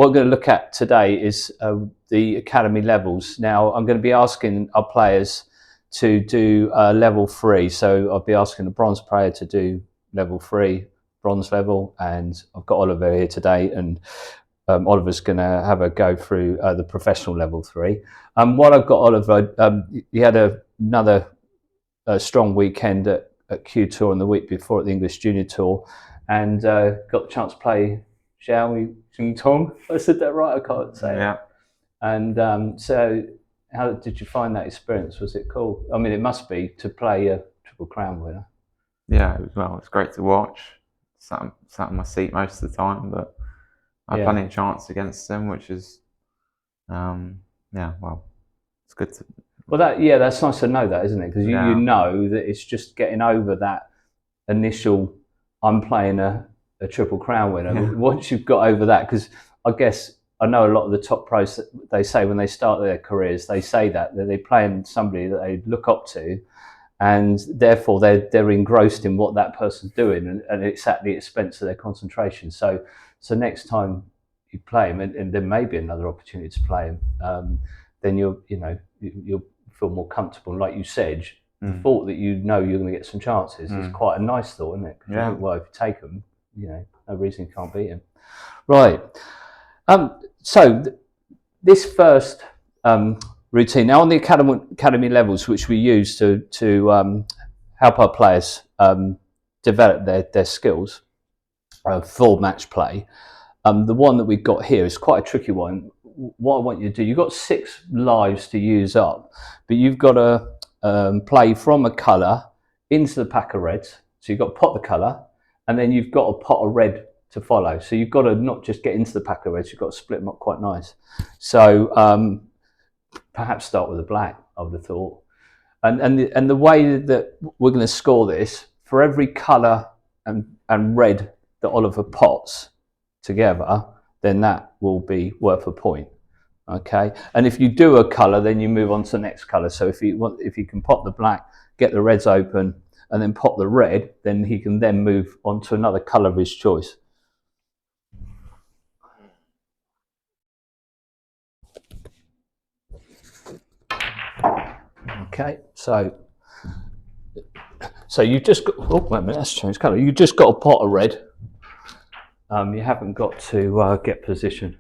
what we're going to look at today is the academy levels. Now, I'm going to be asking our players to do level 3. So I'll be asking a bronze player to do level 3, bronze level, and I've got Oliver here today, and Oliver's going to have a go through the professional level 3. While I've got Oliver, he had another strong weekend at Q Tour and the week before at the English Junior Tour, and got the chance to play Xiao Jing Tong. I said that right? I can't say it. And so how did you find that experience? Was it cool? I mean, it must be to play a Triple Crown winner. Yeah, it's great to watch. Sat in my seat most of the time, but I had plenty of chance against him, which is, it's good to. Well, that's nice to know that, isn't it? Because you know that it's just getting over that initial, I'm playing a Triple Crown winner. Yeah. Once you've got over that, because I guess I know a lot of the top pros, they say when they start their careers, they say that they're playing somebody that they look up to, and therefore they're engrossed in what that person's doing, and it's at the expense of their concentration. So next time you play him, and there may be another opportunity to play him, then you'll feel more comfortable. And like you said, the thought that you're going to get some chances is quite a nice thought, isn't it? Yeah. You think, well, if you take them, no reason you can't beat him. Right. So this first routine now on the academy levels, which we use to help our players develop their skills for match play. The one that we've got here is quite a tricky one. What I want you to do, you've got 6 lives to use up, but you've got to play from a colour into the pack of reds. So you've got to pot the colour, and then you've got a pot of red to follow. So you've got to not just get into the pack of reds, you've got to split them up quite nice. So perhaps start with a black, I would have thought. And the way that we're going to score this, for every colour and red that Oliver pots together, then that will be worth a point. Okay, and if you do a colour, then you move on to the next colour. So if you can pot the black, get the reds open, and then pot the red, then he can then move on to another colour of his choice. Okay, so you've just got, oh wait a minute, that's changed colour. You've just got a pot of red. You haven't got to get position.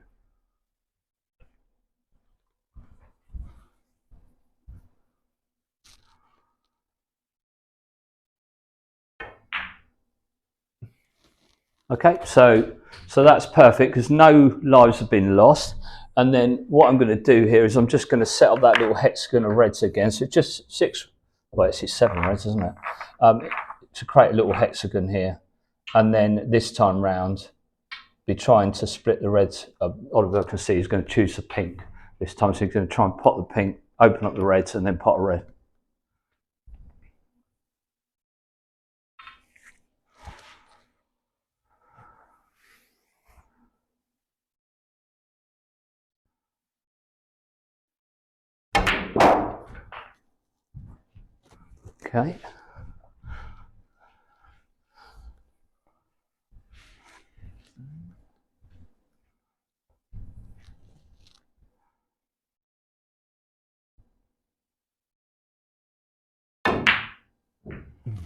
Okay, so that's perfect because no lives have been lost. And then what I'm going to do here is I'm just going to set up that little hexagon of reds again. So just 6, well, it's 7 reds, isn't it? To create a little hexagon here. And then this time round, be trying to split the reds. Oliver can see he's going to choose the pink this time. So he's going to try and pot the pink, open up the reds, and then pot a red. Okay.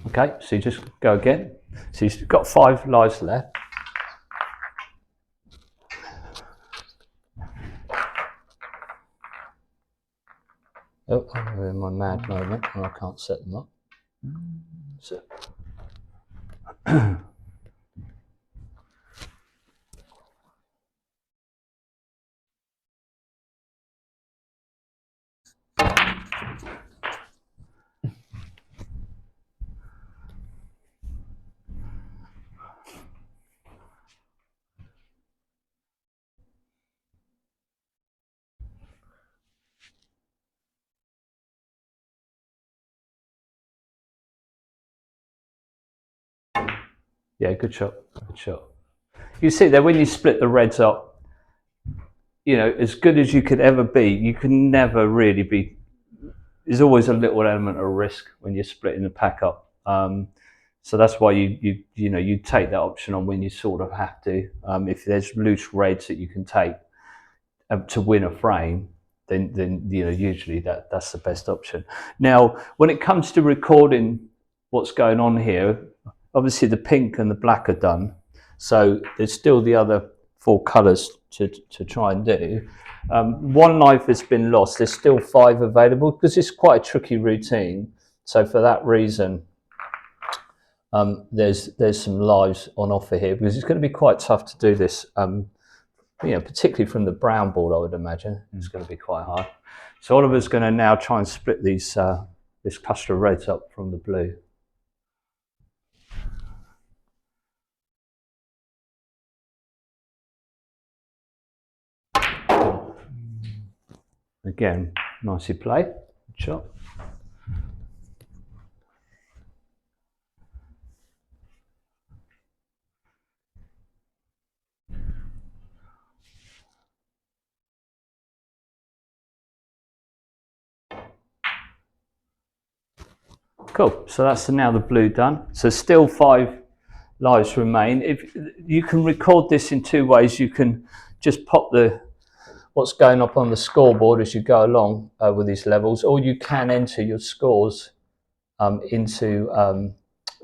Okay, so you just go again. So you've got 5 lives left. Oh, I'm in my mad moment and I can't set them up. So. Yeah, good shot, good shot. You see there, when you split the reds up, as good as you could ever be, you can never really be, there's always a little element of risk when you're splitting the pack up. So that's why you take that option on when you sort of have to. If there's loose reds that you can take to win a frame, then usually that's the best option. Now, when it comes to recording what's going on here, obviously the pink and the black are done. So there's still the other 4 colours to try and do. 1 life has been lost. There's still 5 available because it's quite a tricky routine. So for that reason, there's some lives on offer here because it's going to be quite tough to do this. Particularly from the brown board, I would imagine it's going to be quite hard. So Oliver's going to now try and split these this cluster of reds up from the blue. Again, nicely played. Good shot. Cool. So that's now the blue done. So still 5 lives remain. If you can record this in 2 ways, you can just pop what's going up on the scoreboard as you go along with these levels, or you can enter your scores into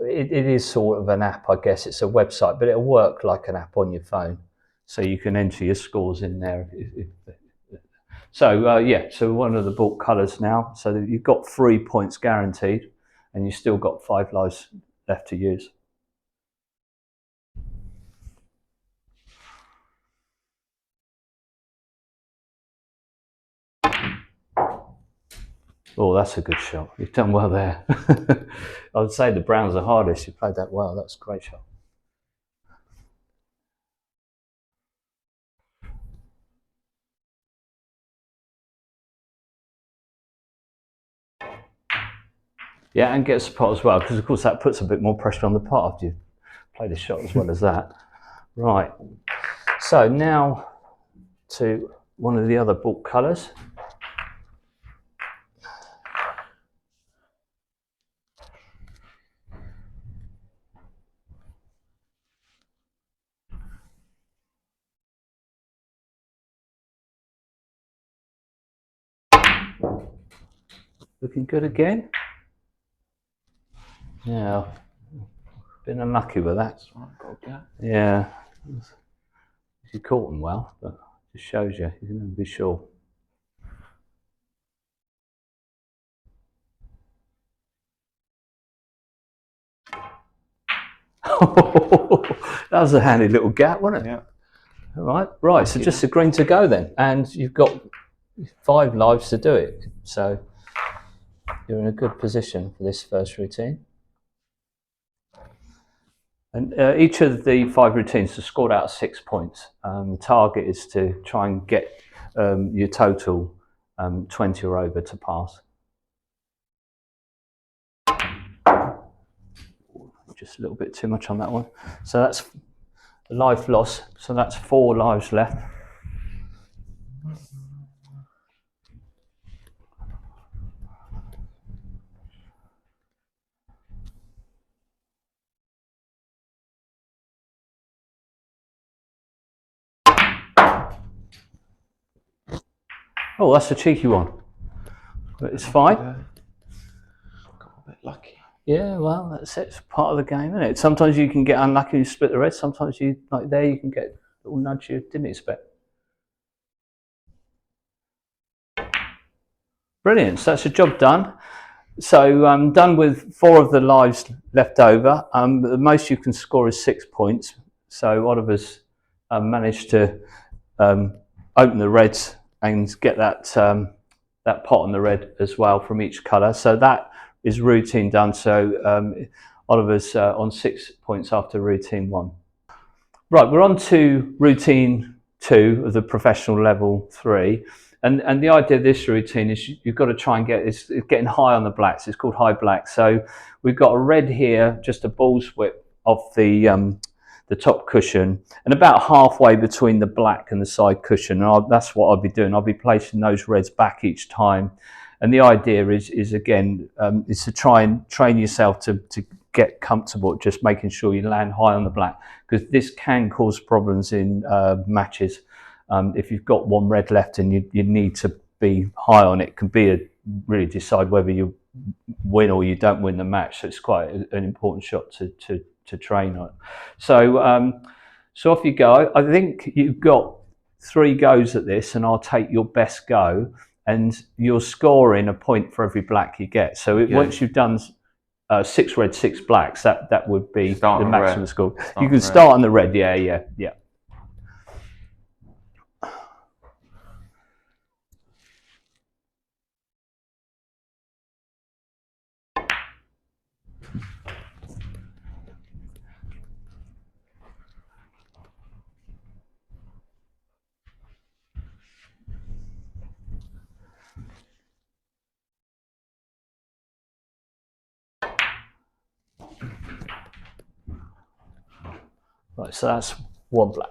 it is sort of an app, I guess. It's a website, but it'll work like an app on your phone, so you can enter your scores in there. So one of the bought colours now, so that you've got 3 points guaranteed, and you've still got 5 lives left to use. Oh, that's a good shot. You've done well there. I would say the browns are hardest. You played that well. That's a great shot. Yeah, and get a pot as well, because of course that puts a bit more pressure on the pot after you've played a shot as well as that. Right. So now to one of the other bought colours. Looking good again. Yeah, been unlucky with that. Yeah, you caught them well, but it just shows you can never be sure. That was a handy little gap, wasn't it? Yeah. All right. So just a green to go then, and you've got 5 lives to do it. So you're in a good position for this first routine. And each of the 5 routines is scored out 6 points. The target is to try and get your total 20 or over to pass. Just a little bit too much on that one. So that's a life loss. So that's 4 lives left. Oh, that's a cheeky one. But it's fine. Got a bit lucky. Yeah, well, that's it. It's part of the game, isn't it? Sometimes you can get unlucky and split the red. Sometimes you, like there, you can get a little nudge you didn't expect. Brilliant. So that's a job done. So I'm done with 4 of the lives left over. The most you can score is 6 points. So Oliver's managed to open the reds and get that pot on the red as well from each colour. So that is routine done. So Oliver's on 6 points after routine 1. Right, we're on to routine 2 of the professional level 3. And the idea of this routine is you've got to try and it's getting high on the blacks. It's called high black. So we've got a red here, just a ball's width off the top cushion, and about halfway between the black and the side cushion. And that's what I'll be doing. I'll be placing those reds back each time. And the idea is again, is to try and train yourself to get comfortable at just making sure you land high on the black, because this can cause problems in matches. If you've got one red left and you need to be high on it, can be really decide whether you win or you don't win the match. So it's quite an important shot to train on. So so off you go. I think you've got 3 goes at this, and I'll take your best go, and you're scoring a point for every black you get. So once you've done 6 red, 6 blacks, that would be the maximum score. You can start on the red, yeah. Right, so that's 1 black.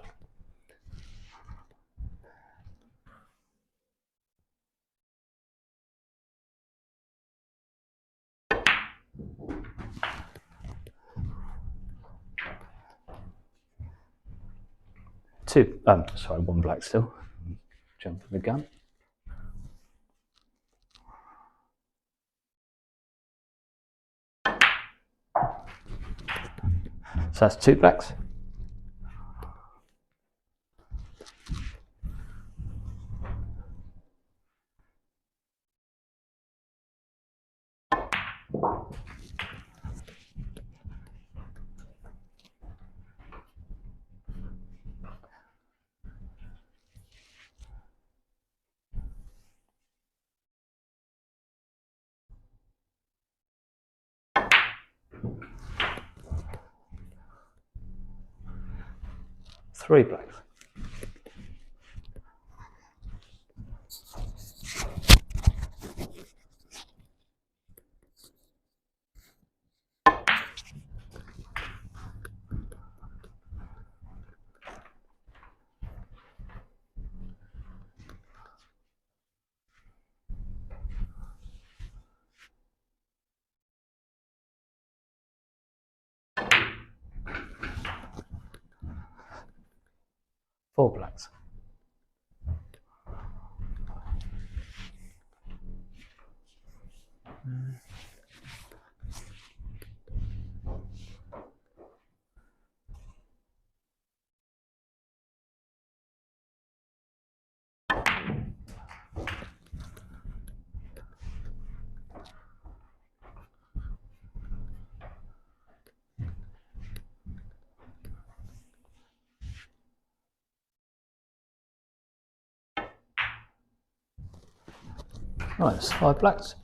Sorry, 1 black still. Jumping the gun. So that's 2 blacks. Three blacks. Four blacks. Right, that's 5 blacks.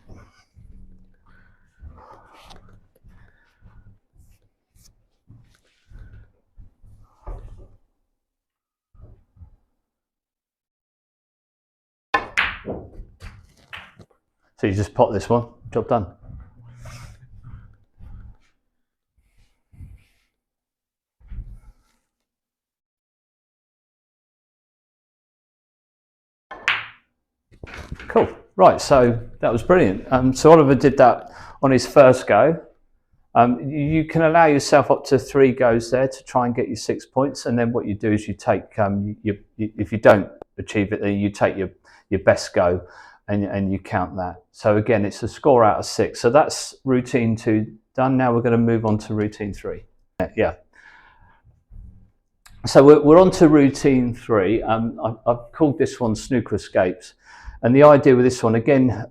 So you just pot this one, job done. Cool. Right, so that was brilliant. So Oliver did that on his first go. You can allow yourself up to 3 goes there to try and get your 6 points, and then what you do is you take if you don't achieve it, then you take your best go and you count that. So again, it's a score out of 6. So that's routine 2 done. Now we're going to move on to routine 3. Yeah. So we're on to routine 3. I've called this one Snooker Escapes. And the idea with this one, again,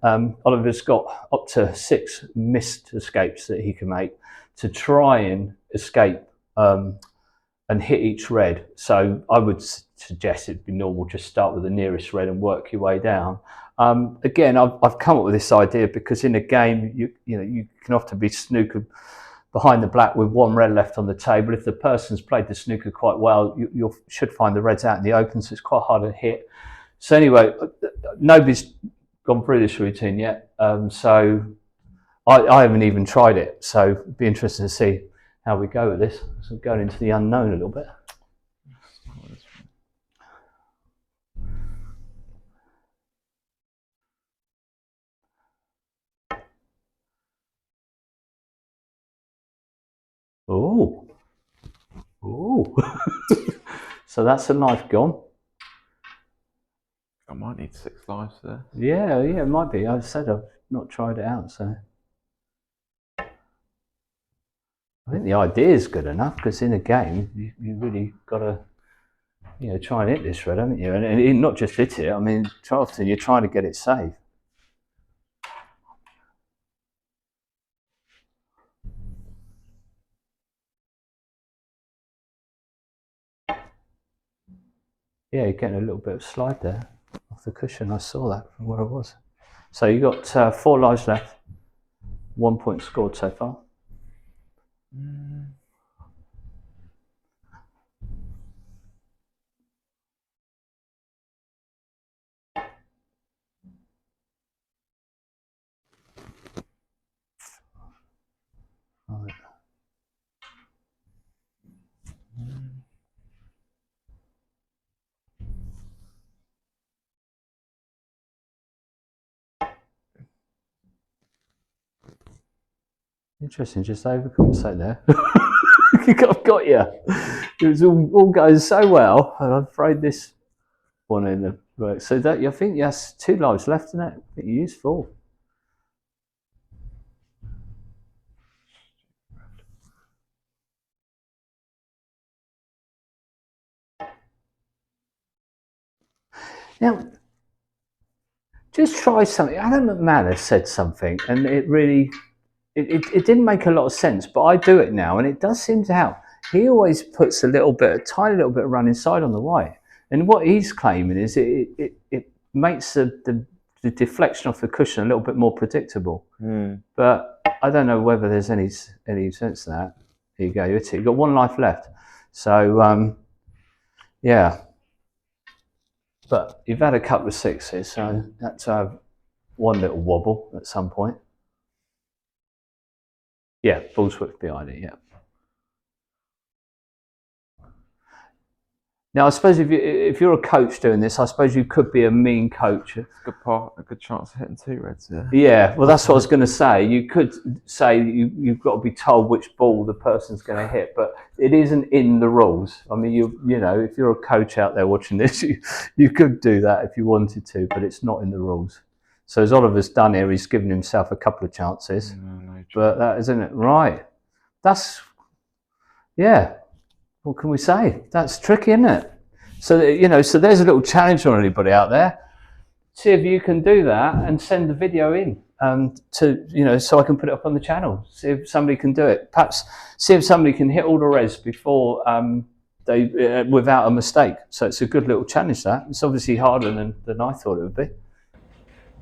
Oliver's got up to 6 missed escapes that he can make to try and escape and hit each red. So I would suggest it'd be normal, just start with the nearest red and work your way down. Again, I've come up with this idea because in a game, you can often be snookered behind the black with 1 red left on the table. If the person's played the snooker quite well, you should find the reds out in the open, so it's quite hard to hit. So anyway, nobody's gone through this routine yet, so I haven't even tried it. So it'd be interesting to see how we go with this. So going into the unknown a little bit. Oh. Oh. So that's a life gone. I might need 6 lives there. Yeah, it might be. I've said I've not tried it out, so I think the idea is good enough because in a game you really got to try and hit this red, haven't you? And not just hit it. I mean, often you're trying to get it safe. Yeah, you're getting a little bit of slide there off the cushion. I saw that from where I was. So you got 4 lives left. 1 point scored so far. Right. Interesting, just overcompensate there. I've got you. It was all going so well, and I'm afraid this one in the work. So that I think yes, 2 lives left in it. I think you used 4. Now, just try something. Alan McManus said something, and it really it didn't make a lot of sense, but I do it now, and it does seem to help. He always puts a tiny little bit of run inside on the white, and what he's claiming is it makes the deflection off the cushion a little bit more predictable. But I don't know whether there's any sense to that. Here you go, you've got 1 life left, so yeah. But you've had a couple of 6s, so that's one little wobble at some point. Yeah, ball's whipped behind it, yeah. Now, I suppose if you're a coach doing this, I suppose you could be a mean coach. It's a good chance of hitting 2 reds there. Yeah, well, that's what I was going to say. You could say you've got to be told which ball the person's going to hit, but it isn't in the rules. I mean, you know, if you're a coach out there watching this, you could do that if you wanted to, but it's not in the rules. So as Oliver's done here, he's given himself a couple of chances, but that isn't it, right? That's what can we say? That's tricky, isn't it? So so there's a little challenge on anybody out there. See if you can do that and send the video in so I can put it up on the channel. See if somebody can do it. Perhaps see if somebody can hit all the reds before they without a mistake. So it's a good little challenge. That it's obviously harder than I thought it would be.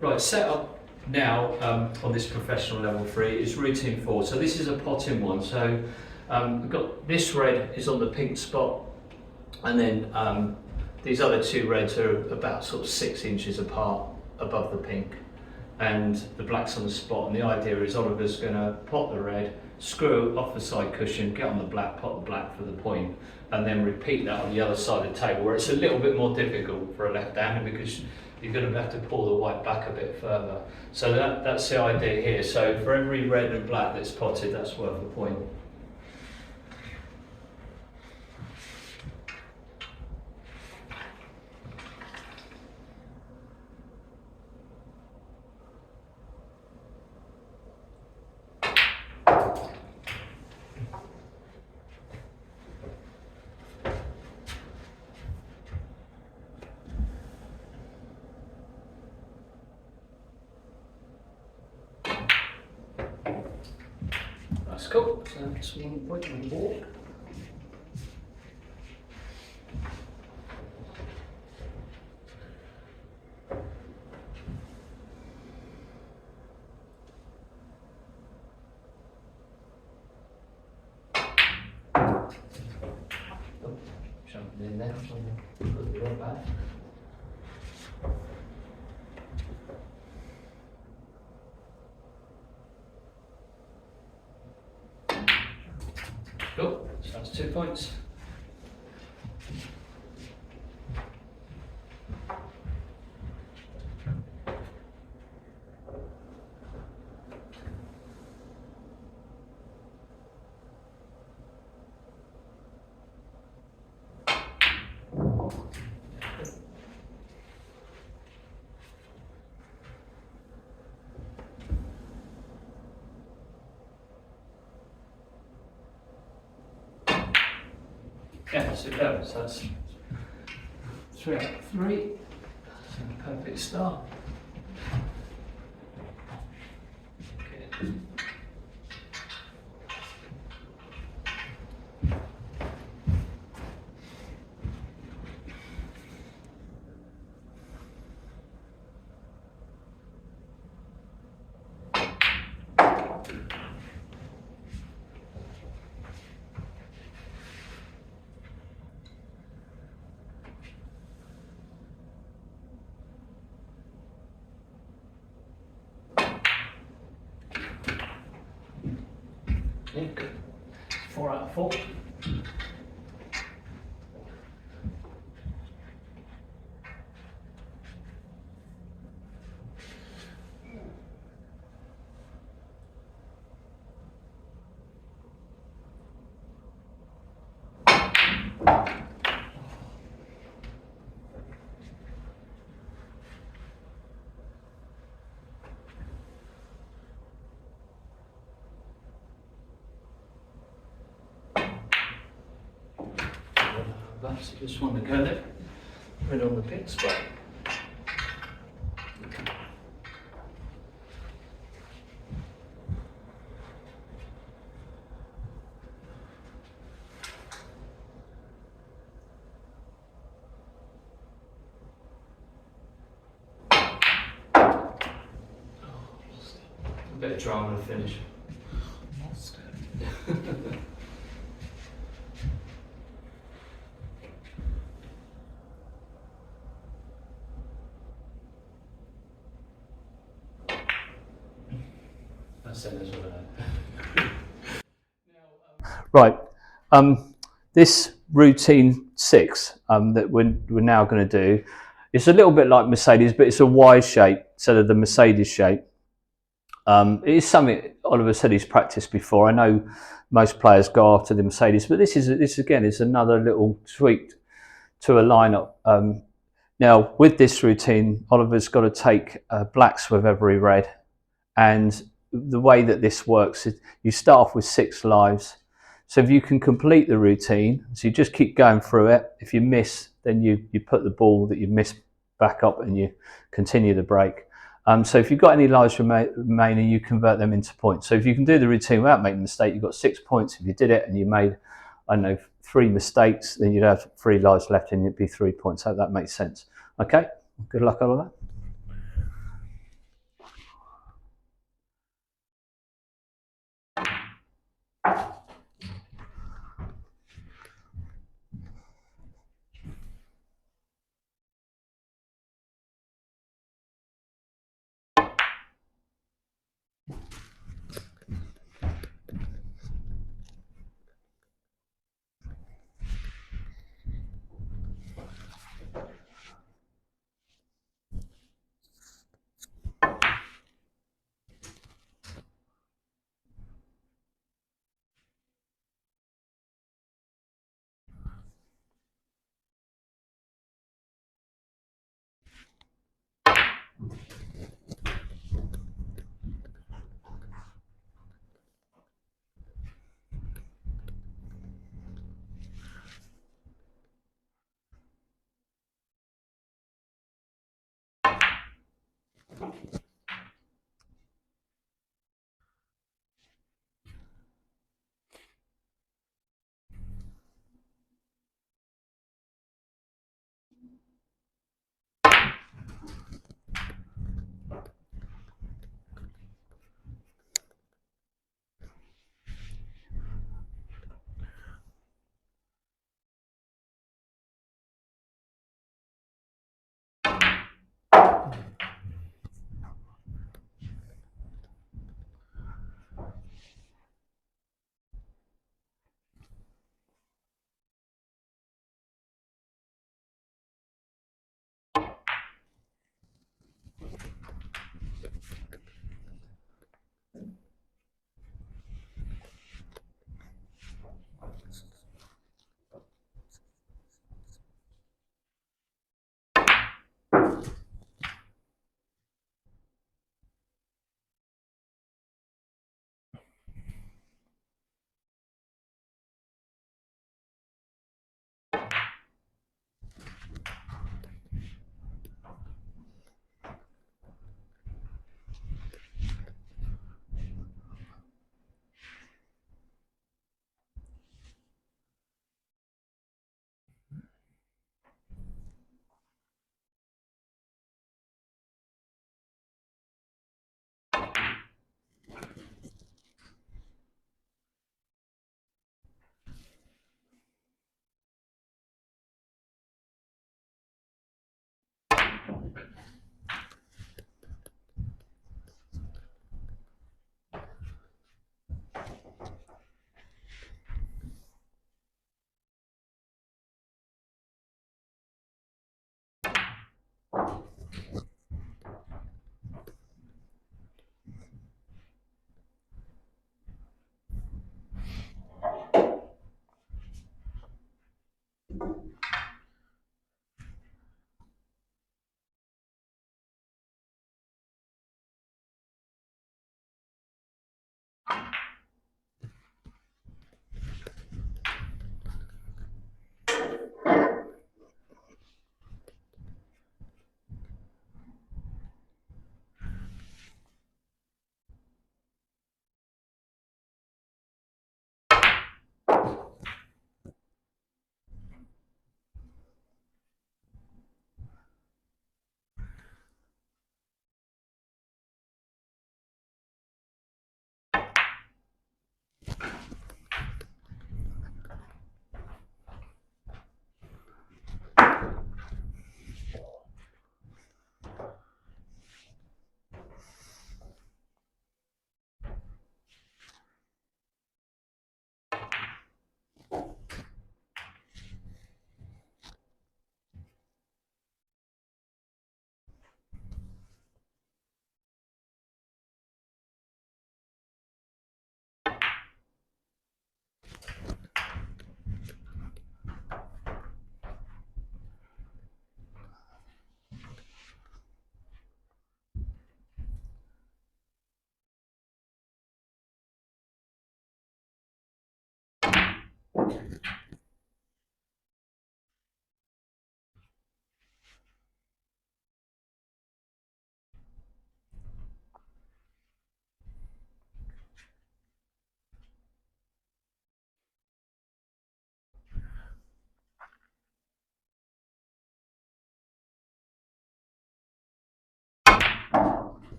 Right, set up now on this professional level 3 is routine 4. So this is a potting one. So we've got this red is on the pink spot, and then these other 2 reds are about sort of 6 inches apart above the pink, and the black's on the spot. And the idea is Oliver's going to pot the red, screw off the side cushion, get on the black, pot the black for the point, and then repeat that on the other side of the table, where it's a little bit more difficult for a left-hander because you're going to have to pull the white back a bit further. So that's the idea here. So for every red and black that's potted, that's worth a point. That's cool. So that's 1 point on board. Jumping in there, put the red back. Cool, so that's 2 points. Yeah, so go. So that's 3 out of 3. That's a perfect start. Okay. Yeah, good. 4 out of 4. So just want to go there, right on the pit spot. A bit of drama to finish. Lost it. Right, this routine 6 that we're now going to do, it's a little bit like Mercedes, but it's a Y shape instead of the Mercedes shape. It is something Oliver said he's practiced before. I know most players go after the Mercedes, but this again is another little tweak to a lineup. Now with this routine, Oliver's got to take blacks with every red, and the way that this works is you start off with 6 lives. So if you can complete the routine, so you just keep going through it. If you miss, then you put the ball that you missed back up and you continue the break. So if you've got any lives remaining, you convert them into points. So if you can do the routine without making a mistake, you've got 6 points. If you did it and you made, I don't know, 3 mistakes, then you'd have 3 lives left and it'd be 3 points. I hope that makes sense. Okay, good luck on all that.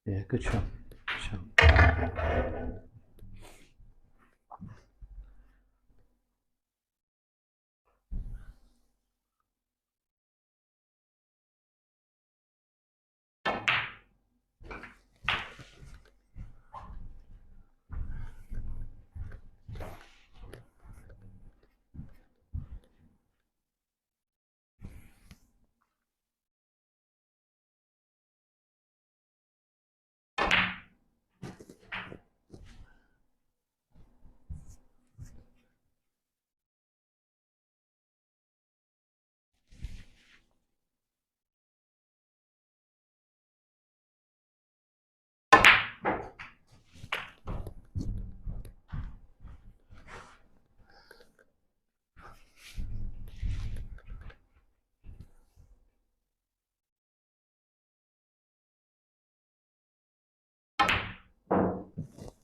Yeah, good shot. Good shot.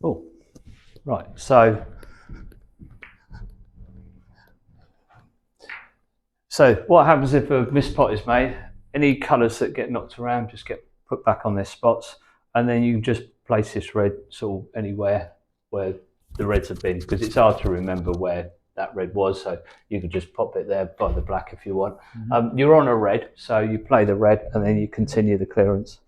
Oh, right. So what happens if a missed pot is made? Any colours that get knocked around just get put back on their spots, and then you can just place this red sort of anywhere where the reds have been, because it's hard to remember where that red was. So you could just pop it there by the black if you want. You're on a red, so you play the red and then you continue the clearance.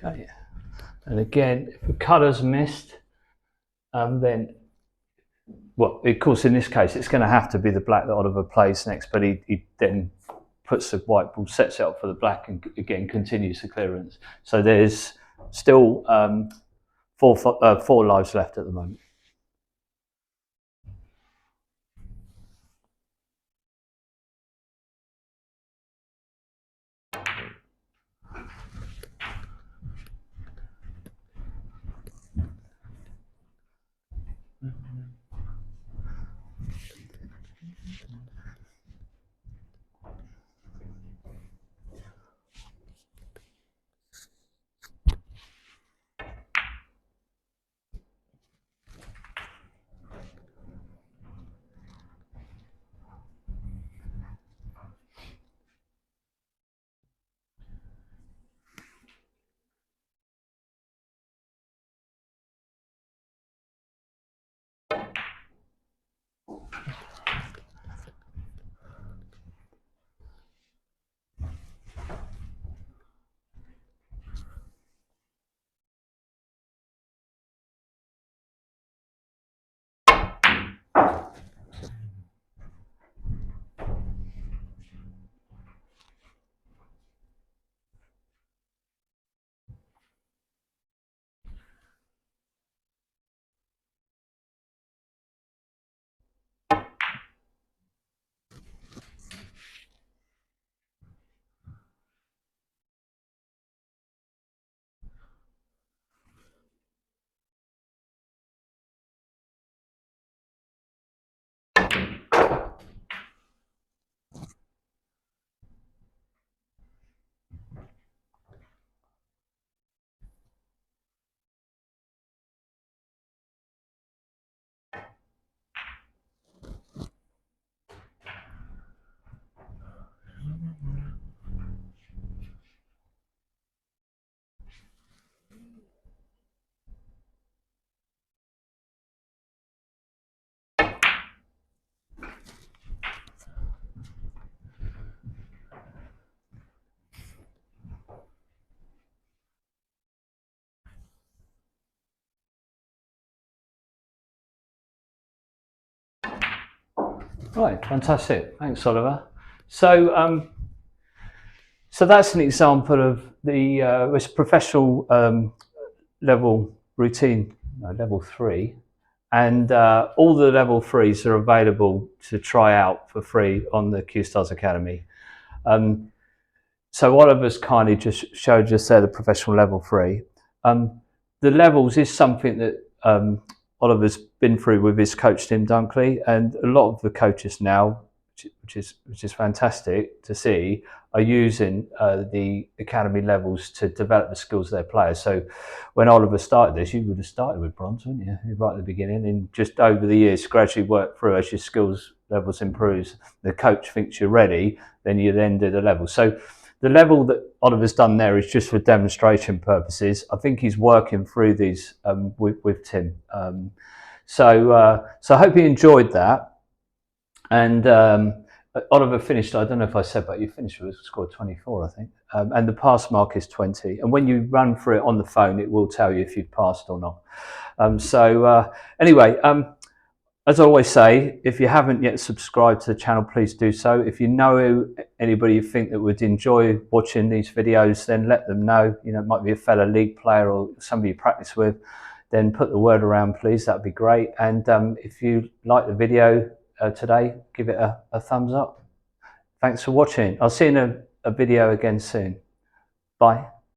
Okay, and again, if the colour's missed, then, well, of course, in this case, it's going to have to be the black that Oliver plays next, but he then puts the white ball, sets it up for the black, and again continues the clearance. So there's still four lives left at the moment. Right, fantastic. Thanks, Oliver. So, so that's an example of the it's professional level routine, level 3, and all the level 3s are available to try out for free on the Cuestars Academy. So Oliver's kindly just showed us there the professional level 3. The levels is something that Oliver's been through with his coach Tim Dunkley, and a lot of the coaches now, which is fantastic to see, are using the academy levels to develop the skills of their players. So when Oliver started this, you would have started with bronze, wouldn't you? Right at the beginning, and just over the years gradually work through as your skills levels improves. The coach thinks you're ready, then you then do the level. So the level that Oliver's done there is just for demonstration purposes. I think he's working through these with Tim. So I hope you enjoyed that. And Oliver finished, I don't know if I said, but you finished with a score of 24, I think. And the pass mark is 20. And when you run through it on the phone, it will tell you if you've passed or not. Anyway, as I always say, if you haven't yet subscribed to the channel, please do so. If you know anybody you think that would enjoy watching these videos, then let them know. You know, it might be a fellow league player or somebody you practice with. Then put the word around, please. That'd be great. And if you like the video today, give it a thumbs up. Thanks for watching. I'll see you in a video again soon. Bye.